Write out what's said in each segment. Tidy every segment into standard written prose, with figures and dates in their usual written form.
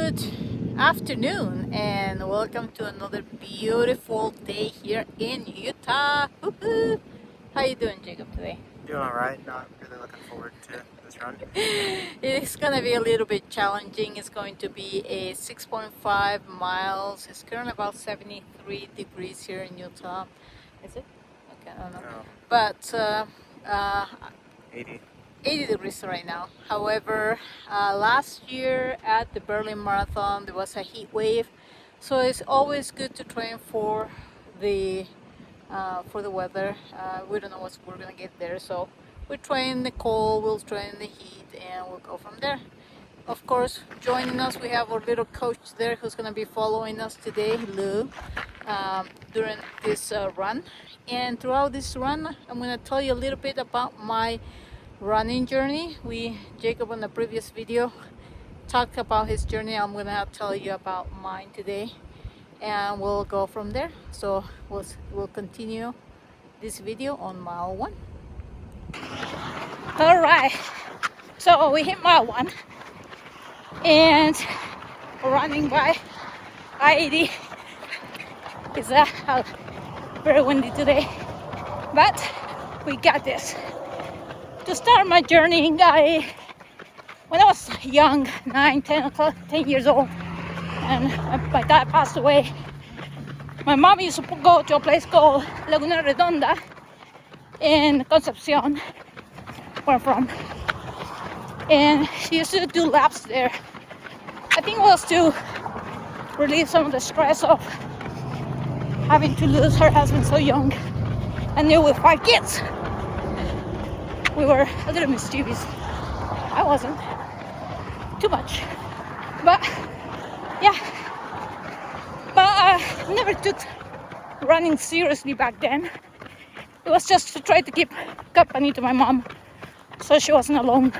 Good afternoon and welcome to another beautiful day here in Utah. Woo-hoo. How you doing, Jacob, today? Doing all right. Not really looking forward to this run. It's gonna be a little bit challenging. It's going to be a 6.5 miles. It's currently about 73 degrees here in Utah. Is it? Okay, I don't know. No, But 80. 80 degrees right now. However, last year at the Berlin Marathon there was a heat wave, so it's always good to train for the weather. We don't know what we're gonna get there, so we train the cold, we'll train the heat, and we'll go from there. Of course, joining us we have our little coach there who's gonna be following us today, Lou, during this run. And throughout this run, I'm gonna tell you a little bit about my running journey. Jacob on the previous video talked about his journey. I'm gonna tell you about mine today, and we'll go from there. So we'll continue this video on mile 1. All right, so we hit mile 1 and we're running by I-80. It's very windy today, but we got this. To start my journey, when I was young, 9, 10 years old, and my dad passed away, my mom used to go to a place called Laguna Redonda in Concepcion, where I'm from, and she used to do laps there. I think it was to relieve some of the stress of having to lose her husband so young, and with 5 kids. We were a little mischievous. I wasn't too much, but yeah. But I never took running seriously back then. It was just to try to keep company to my mom, so she wasn't alone.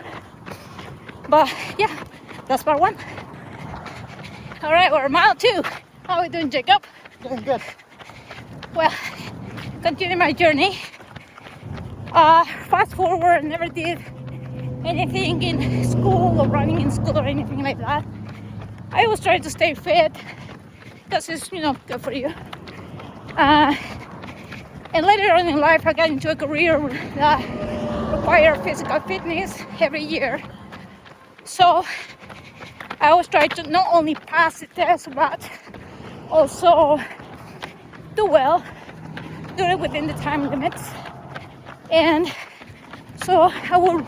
But yeah, that's part 1. All right, we're mile 2. How are we doing, Jacob? Doing good. Well, continuing my journey. Fast forward, never did anything in school or running in school or anything like that. I always try to stay fit because it's good for you. And later on in life, I got into a career that required physical fitness every year. So I always try to not only pass the test but also do well, do it within the time limits. And so I will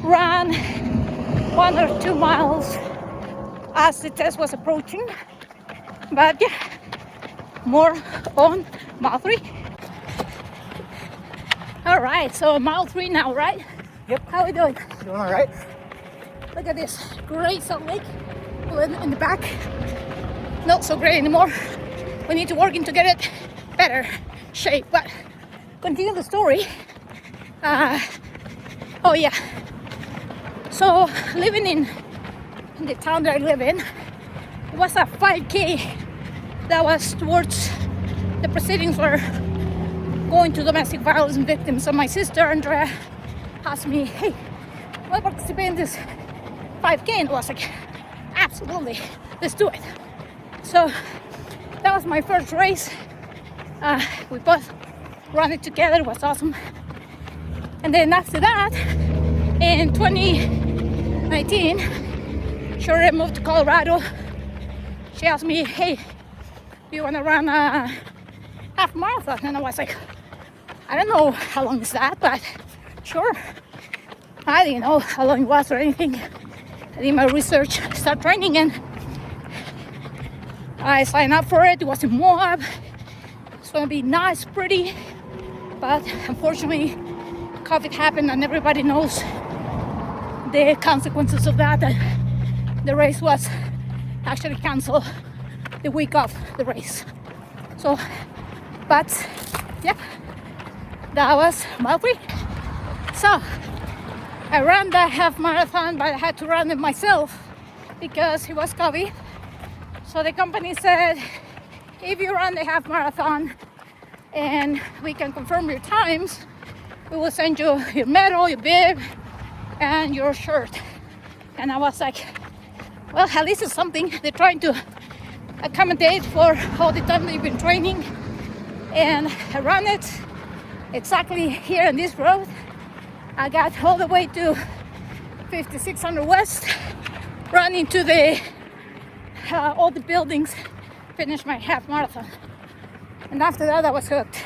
run 1 or 2 miles as the test was approaching. But yeah, more on mile 3. All right, so mile 3 now, right? Yep. How are we doing? Doing all right. Look at this great Salt Lake in the back. Not so great anymore. We need to work to get it better shape. But continue the story. Oh yeah. So living in the town that I live in, it was a 5K that was towards the proceedings for going to domestic violence victims. So my sister Andrea asked me, "Hey, want to participate in this 5K?" And I was like, "Absolutely, let's do it." So that was my first race. We both ran it together. It was awesome. And then after that, in 2019, Sherry moved to Colorado. She asked me, "Hey, do you want to run a half marathon?" And I was like, "I don't know how long is that, but sure." I didn't know how long it was or anything. I did my research, start training, and I signed up for it. It was in Moab. It's gonna be nice, pretty, but unfortunately COVID happened and everybody knows the consequences of that. The race was actually canceled the week of the race. So, but yeah, that was mile 3. So I ran that half marathon, but I had to run it myself because it was COVID. So the company said, if you run the half marathon and we can confirm your times, we will send you your medal, your bib, and your shirt. And I was like, well, at least it's something. They're trying to accommodate for all the time they've been training. And I run it exactly here on this road. I got all the way to 5600 West, run into all the buildings, finished my half marathon. And after that, I was hooked.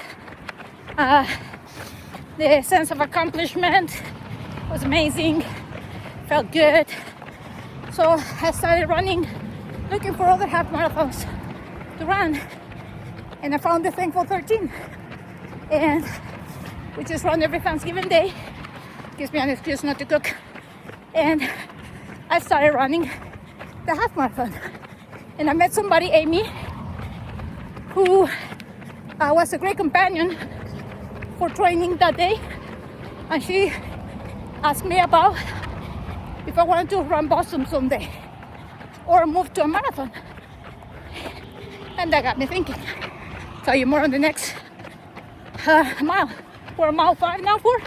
The sense of accomplishment was amazing, felt good. So I started running, looking for other half marathons to run. And I found the Thankful 13. And we just run every Thanksgiving Day. Gives me an excuse not to cook. And I started running the half marathon. And I met somebody, Amy, who was a great companion for training that day. And she asked me about if I wanted to run Boston someday or move to a marathon. And that got me thinking. Tell you more on the next mile. We're mile 5 now, 4?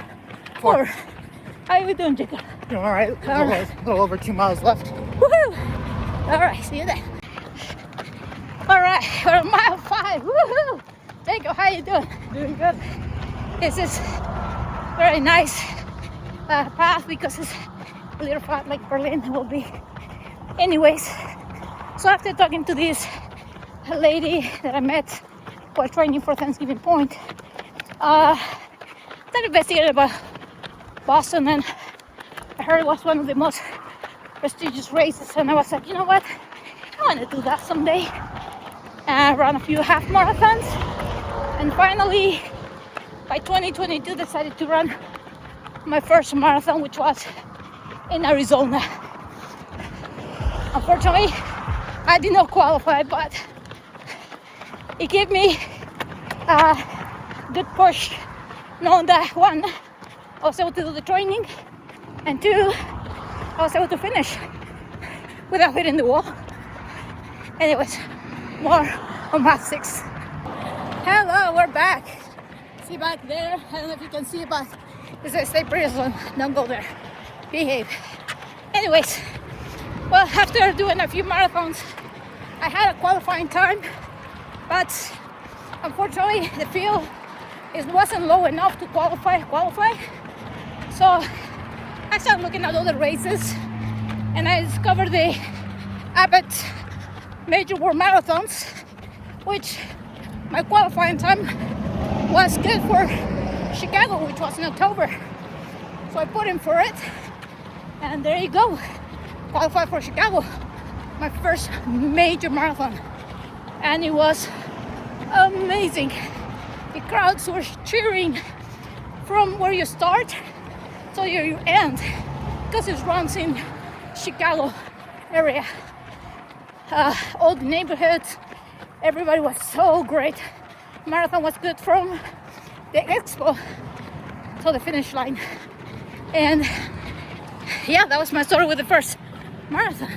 4. How are you doing, Jacob? Doing all right. A little over 2 miles left. Woohoo! All right, see you there. All right, we're on mile 5. Woohoo! Jacob, how you doing? Doing good. This is very nice path because it's a little flat like Berlin will be. Anyways, so after talking to this lady that I met while training for Thanksgiving Point, I investigated about Boston, and I heard it was one of the most prestigious races, and I was like, you know what, I want to do that someday. And I ran a few half marathons, and finally by 2022 decided to run my first marathon, which was in Arizona. Unfortunately, I did not qualify, but it gave me a good push, knowing that 1, I was able to do the training, and 2, I was able to finish without hitting the wall. Anyways, more on mile 6. Hello, we're back. See back there? I don't know if you can see it, but it says stay prison. Don't go there. Behave. Anyways, well, after doing a few marathons, I had a qualifying time, but unfortunately the field wasn't low enough to qualify. So I started looking at other races, and I discovered the Abbott Major World Marathons, which my qualifying time was good for Chicago, which was in October. So I put in for it, and there you go. Qualified for Chicago, my first major marathon, and it was amazing. The crowds were cheering from where you start to where you end, because it runs in Chicago area. All the neighborhoods, everybody was so great. Marathon was good from the expo to the finish line. And yeah, that was my story with the first marathon,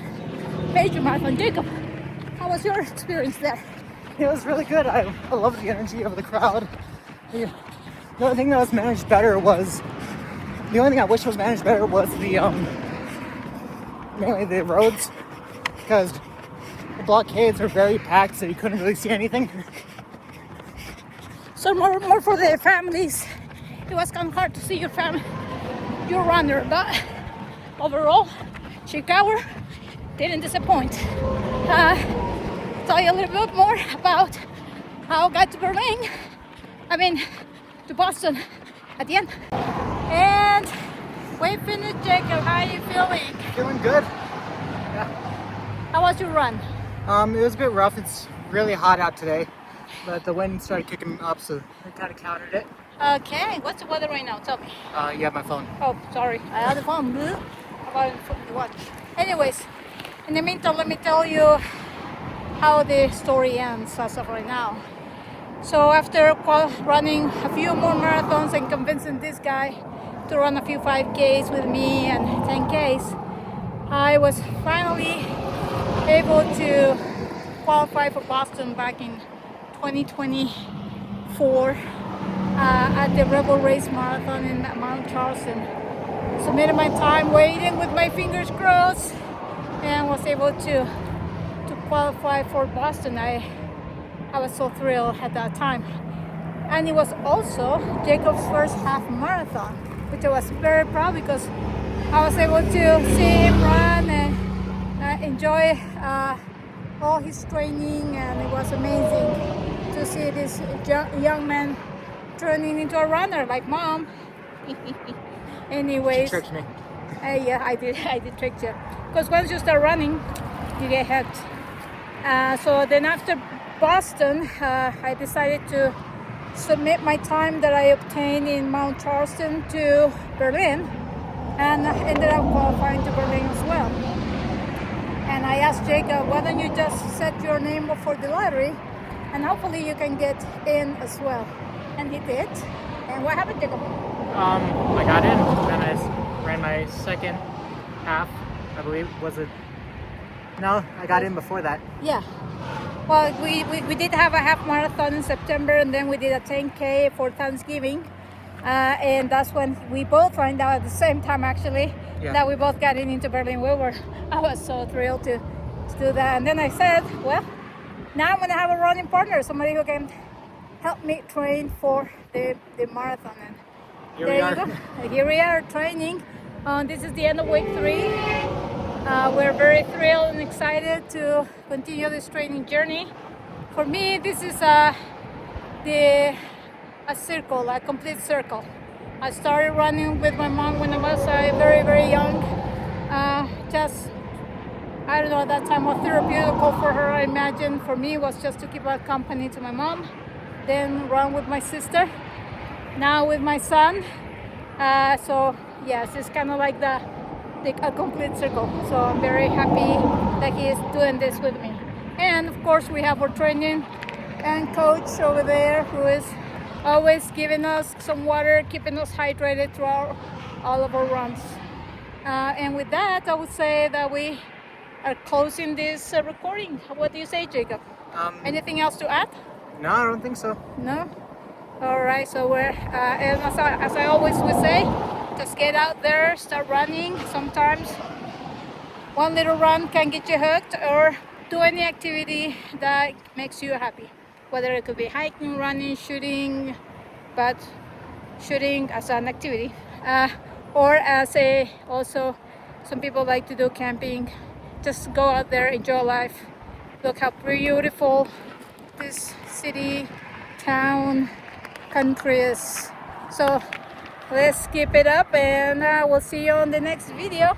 major marathon. Jacob, how was your experience there? It was really good. I love the energy of the crowd. The only thing that was managed better was, the only thing I wish was managed better was mainly the roads, because the blockades are very packed, so you couldn't really see anything. So more for the families. It was kind of hard to see your runner, but overall, Chicago didn't disappoint. Tell you a little bit more about how I got to Boston at the end. And we finished, Jacob. How are you feeling? Feeling good. Yeah. How was your run? It was a bit rough. It's really hot out today, but the wind started kicking up, so it kind of countered it. Okay, what's the weather right now? Tell me. You have my phone. Oh, sorry. I had the phone. How about the watch? Anyways, in the meantime, let me tell you how the story ends as of right now. So after running a few more marathons and convincing this guy to run a few 5Ks with me and 10Ks, I was finally able to qualify for Boston back in 2024 at the Rebel Race Marathon in Mount Charleston. Submitted my time, waiting with my fingers crossed, and was was able to qualify for Boston, I was so thrilled at that time. And it was also Jacob's first half marathon, which I was very proud because I was able to see him run and enjoy all his training, and it was amazing to see this young man turning into a runner like mom. Anyways, She tricked me. yeah, I did trick you, because once you start running, you get hooked. So then after Boston, I decided to submit my time that I obtained in Mount Charleston to Berlin, and I ended up qualifying to Berlin as well. And I asked Jacob, why don't you just set your name up for the lottery, and hopefully you can get in as well. And he did. And what happened, Jacob? I got in, then I ran my second half, I believe. Was it? No, I got in before that. Yeah. Well, we did have a half marathon in September, and then we did a 10K for Thanksgiving. And that's when we both found out at the same time, actually, that we both got into Berlin. I was so thrilled to do that. And then I said, well, now I'm going to have a running partner, somebody who can help me train for the marathon. And there you go. Here we are training. This is the end of week 3. We're very thrilled and excited to continue this training journey. For me, this is a circle, a complete circle. I started running with my mom when I was very, very young. I don't know, at that time was therapeutical for her, I imagine. For me, it was just to keep her company to my mom. Then run with my sister. Now with my son. So yes, it's kind of like a complete circle. So I'm very happy that he is doing this with me. And of course, we have our training and coach over there who is always giving us some water, keeping us hydrated throughout all of our runs. And with that, I would say that we are closing this recording. What do you say, Jacob? Anything else to add? No, I don't think so. No? All right, so we're, and as I always would say, just get out there, start running. Sometimes one little run can get you hooked, or do any activity that makes you happy. Whether it could be hiking, running, shooting, but shooting as an activity. Or also some people like to do camping. Just go out there, enjoy life. Look how beautiful this city, town, country is. So let's keep it up, and we'll see you on the next video.